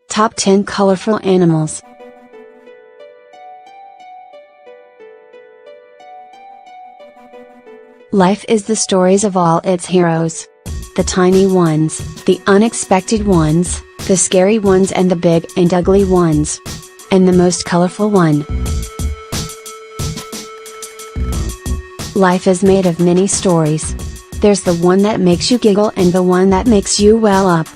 Top 10 Colorful Animals. Life is the stories of all its heroes. The tiny ones, the unexpected ones, the scary ones and the big and ugly ones. And the most colorful one. Life is made of many stories. There's the one that makes you giggle and the one that makes you well up.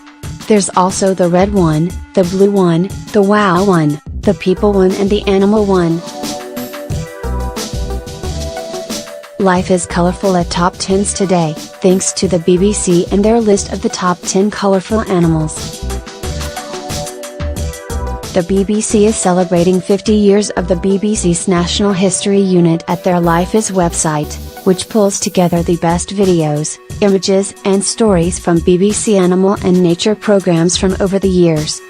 There's also the red one, the blue one, the wow one, the people one and the animal one. Life is colorful at Top 10s today, thanks to the BBC and their list of the top 10 colorful animals. The BBC is celebrating 50 years of the BBC's National History Unit at their Life Is website, which pulls together the best videos, images and stories from BBC animal and nature programs from over the years.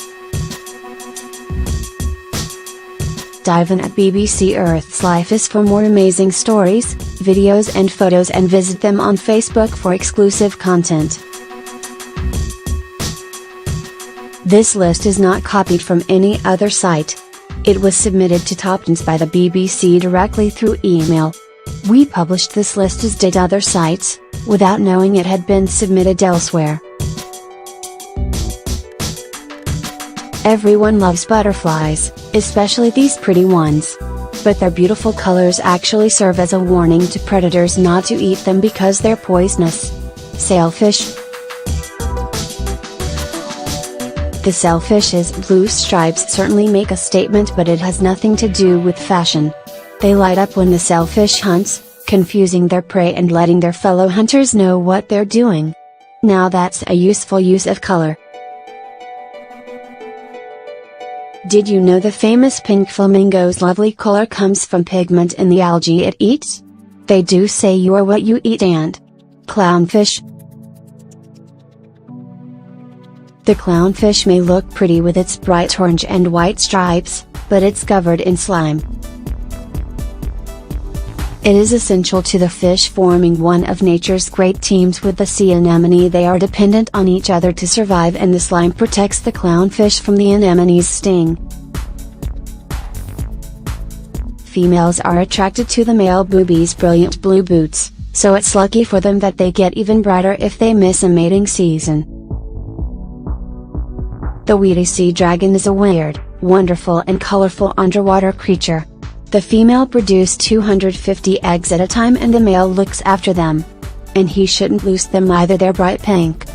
Dive in at BBC Earth's Life Is for more amazing stories, videos and photos and visit them on Facebook for exclusive content. This list is not copied from any other site. It was submitted to Top 10s by the BBC directly through email. We published this list as did other sites, without knowing it had been submitted elsewhere. Everyone loves butterflies, especially these pretty ones. But their beautiful colors actually serve as a warning to predators not to eat them because they're poisonous. Sailfish. The sailfish's blue stripes certainly make a statement, but it has nothing to do with fashion. They light up when the sailfish hunts, confusing their prey and letting their fellow hunters know what they're doing. Now that's a useful use of color. Did you know the famous pink flamingo's lovely color comes from pigment in the algae it eats? They do say you are what you eat. And clownfish. The clownfish may look pretty with its bright orange and white stripes, but it's covered in slime. It is essential to the fish, forming one of nature's great teams with the sea anemone. They are dependent on each other to survive, and the slime protects the clownfish from the anemone's sting. Females are attracted to the male booby's brilliant blue boots, so it's lucky for them that they get even brighter if they miss a mating season. The weedy sea dragon is a weird, wonderful and colorful underwater creature. The female produces 250 eggs at a time and the male looks after them. And he shouldn't lose them either, they're bright pink.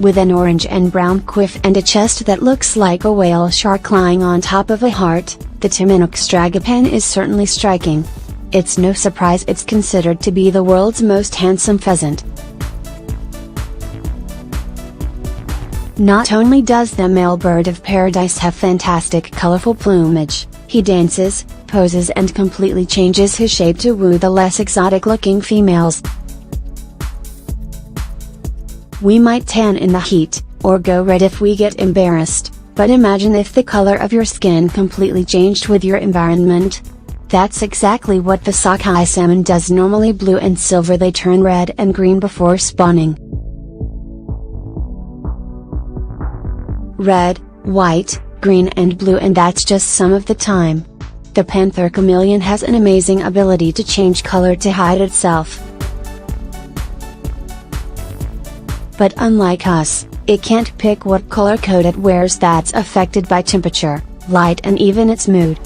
With an orange and brown quiff and a chest that looks like a whale shark lying on top of a heart, the Timinox tragopan is certainly striking. It's no surprise it's considered to be the world's most handsome pheasant. Not only does the male bird of paradise have fantastic colorful plumage, he dances, poses and completely changes his shape to woo the less exotic looking females. We might tan in the heat, or go red if we get embarrassed, but imagine if the color of your skin completely changed with your environment. That's exactly what the sockeye salmon does. Normally blue and silver, they turn red and green before spawning. Red, white, green and blue, and that's just some of the time. The panther chameleon has an amazing ability to change color to hide itself. But unlike us, it can't pick what color coat it wears. That's affected by temperature, light and even its mood.